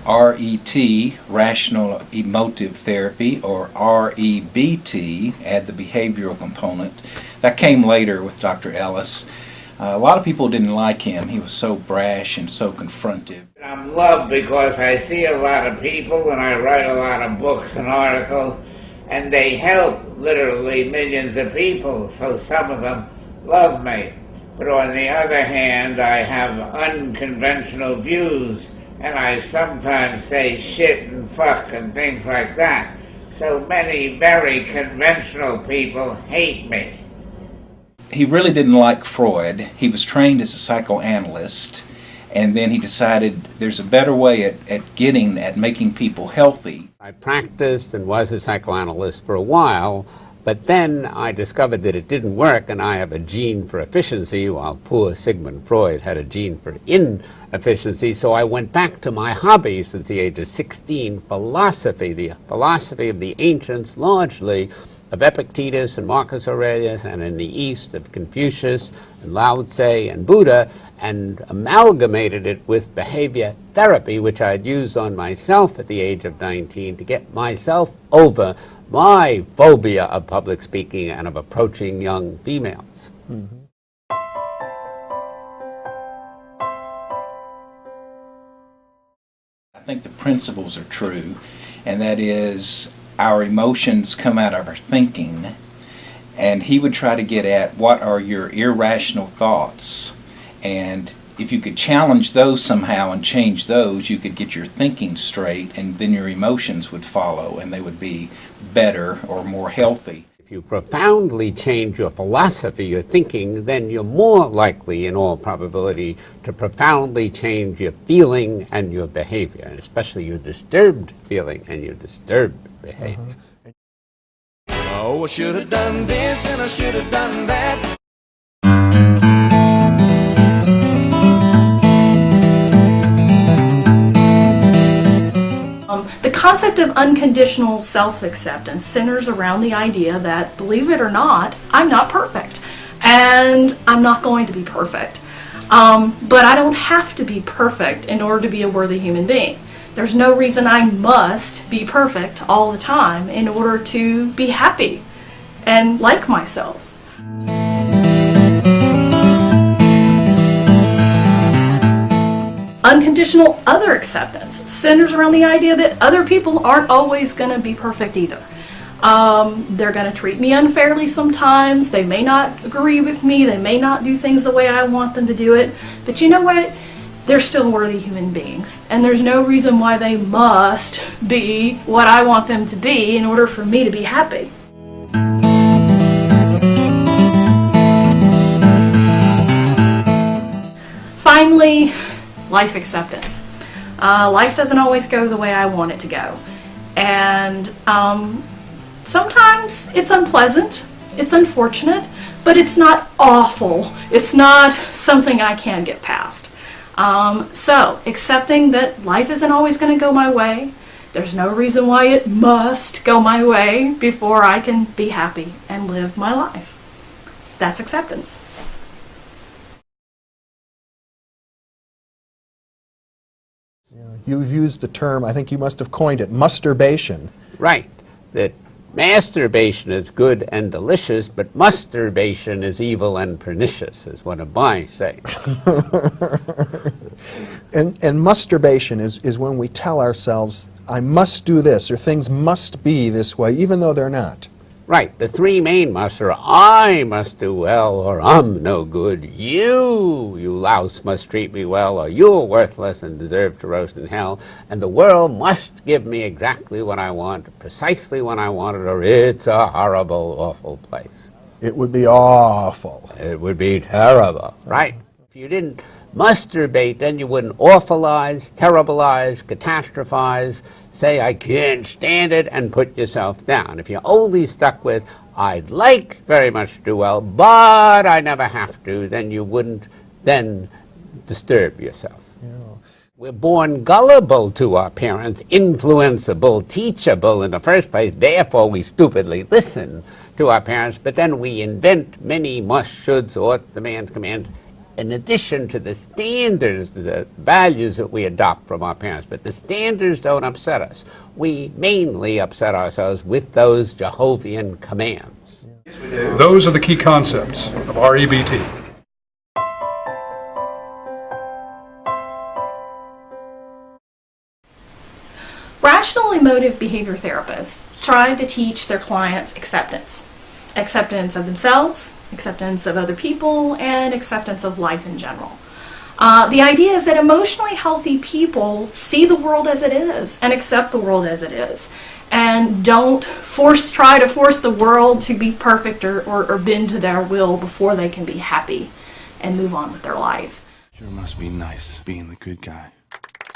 RET, Rational Emotive Therapy, or REBT, add the behavioral component. That came later with Dr. Ellis. A lot of people didn't like him. He was so brash and so confrontive. I'm loved because I see a lot of people and I write a lot of books and articles, and they help literally millions of people, so some of them love me. But on the other hand, I have unconventional views, and I sometimes say shit and fuck and things like that. So many very conventional people hate me. He really didn't like Freud. He was trained as a psychoanalyst, and then he decided there's a better way at making people healthy. I practiced and was a psychoanalyst for a while, but then I discovered that it didn't work, and I have a gene for efficiency, while poor Sigmund Freud had a gene for inefficiency. So I went back to my hobby since the age of 16, philosophy, the philosophy of the ancients, largely of Epictetus and Marcus Aurelius, and in the East of Confucius and Lao Tse and Buddha, and amalgamated it with behavior therapy, which I had used on myself at the age of 19 to get myself over my phobia of public speaking and of approaching young females. Mm-hmm. I think the principles are true, and that is our emotions come out of our thinking, and he would try to get at what are your irrational thoughts, and if you could challenge those somehow and change those, you could get your thinking straight, and then your emotions would follow, and they would be better or more healthy. If you profoundly change your philosophy, your thinking, then you're more likely, in all probability, to profoundly change your feeling and your behavior, and especially your disturbed feeling and your disturbed behavior. Oh, I should have done this and I should have done that. The concept of unconditional self-acceptance centers around the idea that, believe it or not, I'm not perfect, and I'm not going to be perfect. But I don't have to be perfect in order to be a worthy human being. There's no reason I must be perfect all the time in order to be happy and like myself. Unconditional other acceptance centers around the idea that other people aren't always going to be perfect either. They're going to treat me unfairly sometimes. They may not agree with me. They may not do things the way I want them to do it. But you know what? They're still worthy human beings. And there's no reason why they must be what I want them to be in order for me to be happy. Finally, life acceptance. Life doesn't always go the way I want it to go. And sometimes it's unpleasant, it's unfortunate, but it's not awful. It's not something I can't get past. So, accepting that life isn't always going to go my way, there's no reason why it must go my way before I can be happy and live my life. That's acceptance. You've used the term, I think you must have coined it, masturbation. Right. That masturbation is good and delicious, but masturbation is evil and pernicious, is one of my sayings. And masturbation is when we tell ourselves, I must do this, or things must be this way, even though they're not. Right. The three main musts are, I must do well, or I'm no good. You louse, must treat me well, or you're worthless and deserve to roast in hell. And the world must give me exactly what I want, precisely when I want it, or it's a horrible, awful place. It would be awful. It would be terrible. Right. If you didn't masturbate, then you wouldn't awfulize, terribilize, catastrophize, say, I can't stand it, and put yourself down. If you're only stuck with, I'd like very much to do well, but I never have to, then you wouldn't then disturb yourself. Yeah. We're born gullible to our parents, influenceable, teachable in the first place, therefore we stupidly listen to our parents, but then we invent many must, shoulds, oughts, demands, commands, in addition to the standards, the values that we adopt from our parents. But the standards don't upset us. We mainly upset ourselves with those Jehovian commands. Those are the key concepts of REBT. Rational emotive behavior therapists try to teach their clients acceptance. Acceptance of themselves, acceptance of other people, and acceptance of life in general. The idea is that emotionally healthy people see the world as it is and accept the world as it is, and don't try to force the world to be perfect or bend to their will before they can be happy and move on with their life. Sure must be nice being the good guy.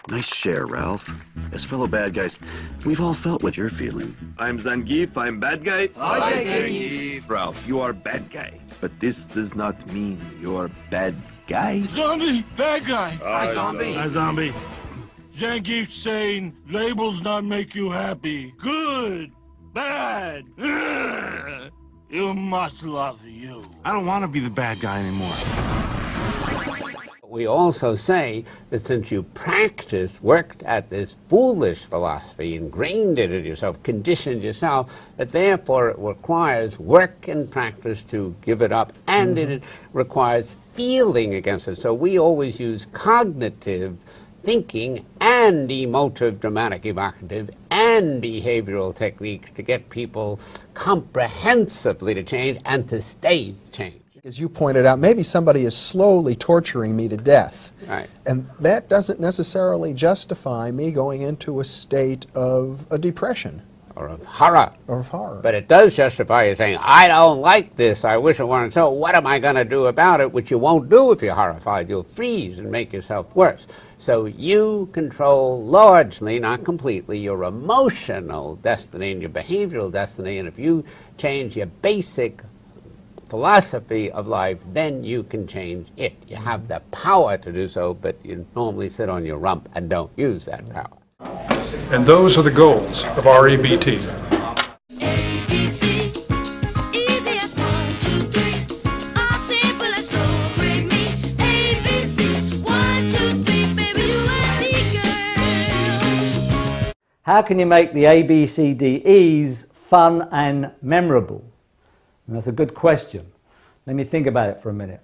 Nice share, Ralph. As fellow bad guys, we've all felt what you're feeling. I'm Zangief, I'm bad guy. Hi, Zangief. Ralph, you are bad guy. But this does not mean you're bad guy. Zombie, bad guy. Hi, Zombie. Hi, Zombie. Zangief saying labels not make you happy. Good, bad. You must love you. I don't want to be the bad guy anymore. We also say that since you worked at this foolish philosophy, ingrained it in yourself, conditioned yourself, that therefore it requires work and practice to give it up, and it requires feeling against it. So we always use cognitive thinking and emotive, dramatic, evocative, and behavioral techniques to get people comprehensively to change and to stay changed. As you pointed out, maybe somebody is slowly torturing me to death. Right. And that doesn't necessarily justify me going into a state of a depression. Or of horror. Or of horror. But it does justify you saying, I don't like this, I wish it weren't so, what am I going to do about it? Which you won't do if you're horrified. You'll freeze and make yourself worse. So you control largely, not completely, your emotional destiny and your behavioral destiny, and if you change your basic philosophy of life, then you can change it. You have the power to do so, but you normally sit on your rump and don't use that power. And those are the goals of REBT. How can you make the ABCDEs fun and memorable? And that's a good question. Let me think about it for a minute.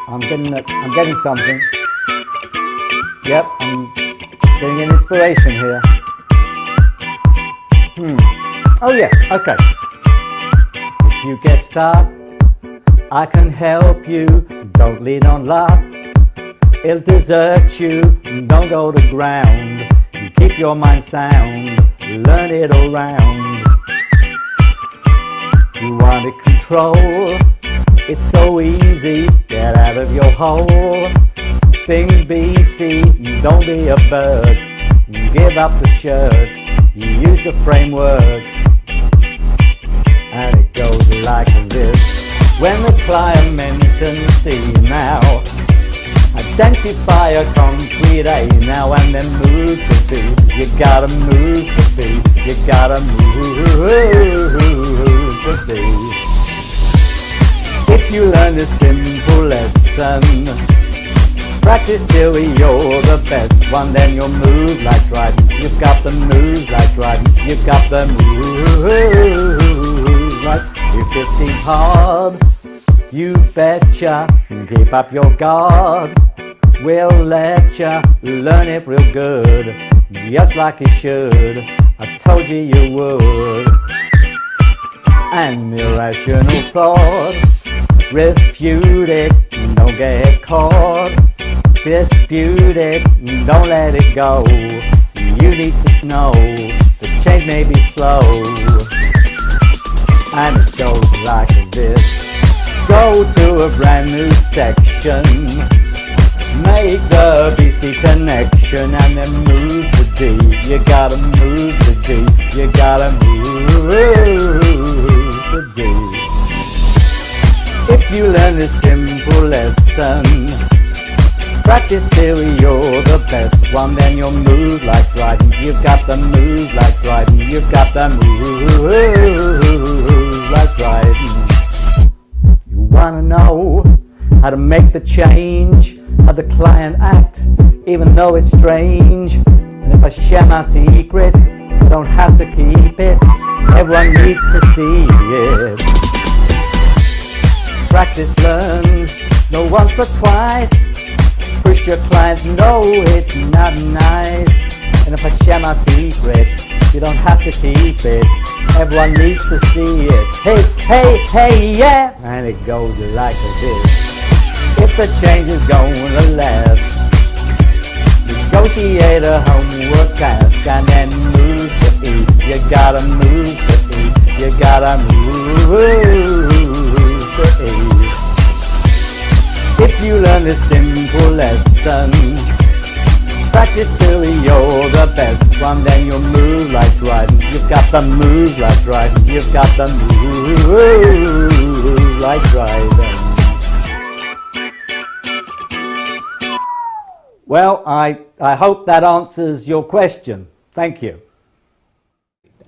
I'm getting something. Yep, I'm getting an inspiration here. Oh yeah, okay. If you get stuck, I can help you. Don't lean on luck. It'll desert you. Don't go to ground. Keep your mind sound. Learn it all round. You wanted control. It's so easy. Get out of your hole. Think BC. Don't be a bug. Give up the shirk. Use the framework. And it goes like this. When the client mentions C now, identify a concrete A now and then move to B. You gotta move to B. You gotta move to B. If you learn this simple lesson, practice till you're the best one, then you'll move like Dryden. You've got the moves like Dryden. You've got the moves like. If it seems hard, you betcha. Keep up your guard. We'll let ya learn it real good, just like you should. I told you you would. And irrational thought, refute it, don't get caught. Dispute it, don't let it go. You need to know the change may be slow. And it goes like this. Go to a brand new section. Make the BC connection and then move to D. You gotta move to D. You gotta move to D. If you learn this simple lesson, practice till you're the best one, then you'll move like Dryden. You've got the moves like Dryden. You've got the moves move like driving. You wanna know how to make the change, how the client act, even though it's strange. And if I share my secret, I don't have to keep it. Everyone needs to see it. Practice learns, no once but twice. Push your clients, know it's not nice. And if I share my secret, you don't have to keep it. Everyone needs to see it. Hey, hey, hey, yeah! And it goes like this. If the change is gonna last, negotiate a homework task and then move to eat. You gotta move to eat. You gotta move to eat. If you learn this simple lesson, practice till you're the best one, then you'll move like driving. You've got the move like driving. You've got the move like driving. Well, I hope that answers your question. Thank you.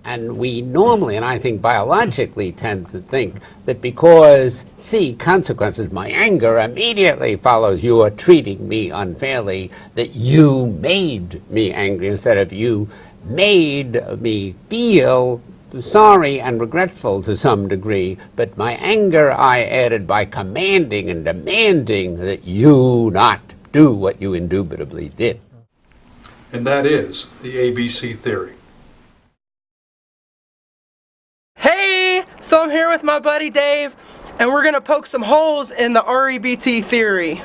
And we normally, and I think biologically, tend to think that because, see, consequences, my anger immediately follows you are treating me unfairly, that you made me angry instead of you made me feel sorry and regretful to some degree. But my anger I added by commanding and demanding that you not do what you indubitably did. And that is the ABC theory. Hey, so I'm here with my buddy Dave, and we're gonna poke some holes in the REBT theory.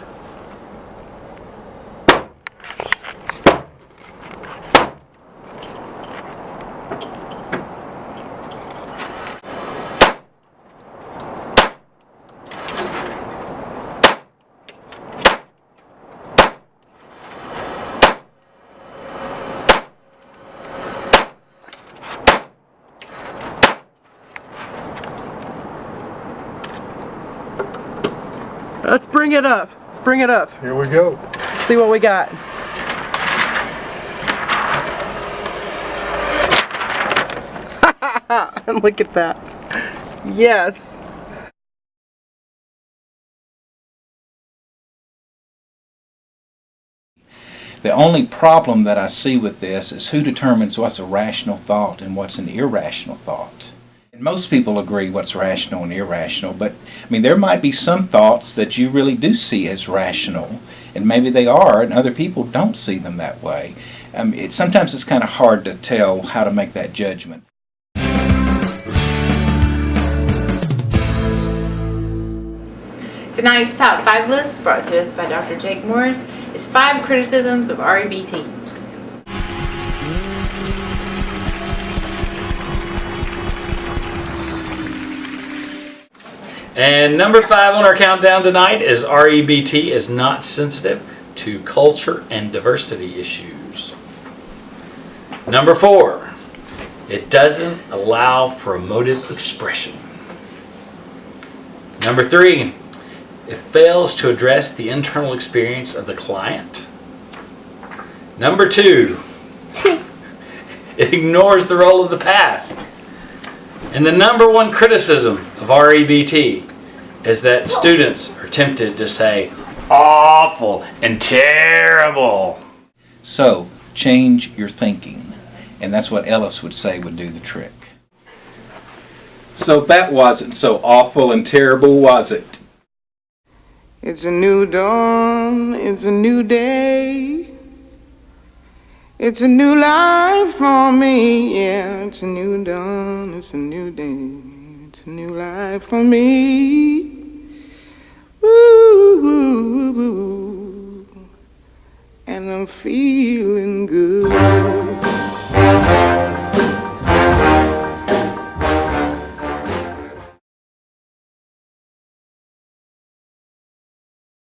Let's bring it up. Let's bring it up. Here we go. See what we got. Look at that. Yes. The only problem that I see with this is who determines what's a rational thought and what's an irrational thought. And most people agree what's rational and irrational, but I mean there might be some thoughts that you really do see as rational, and maybe they are, and other people don't see them that way. Sometimes it's kind of hard to tell how to make that judgment. Tonight's Top 5 list, brought to us by Dr. Jake Morris, is 5 criticisms of REBT. And number 5 on our countdown tonight is REBT is not sensitive to culture and diversity issues. Number 4, it doesn't allow for emotive expression. Number 3, it fails to address the internal experience of the client. Number 2, it ignores the role of the past. And the number 1 criticism of REBT is that students are tempted to say awful and terrible. So, change your thinking. And that's what Ellis would say would do the trick. So that wasn't so awful and terrible, was it? It's a new dawn, it's a new day. It's a new life for me, yeah. It's a new dawn, it's a new day. It's a new life for me. Woo, woo, woo, woo. And I'm feeling good.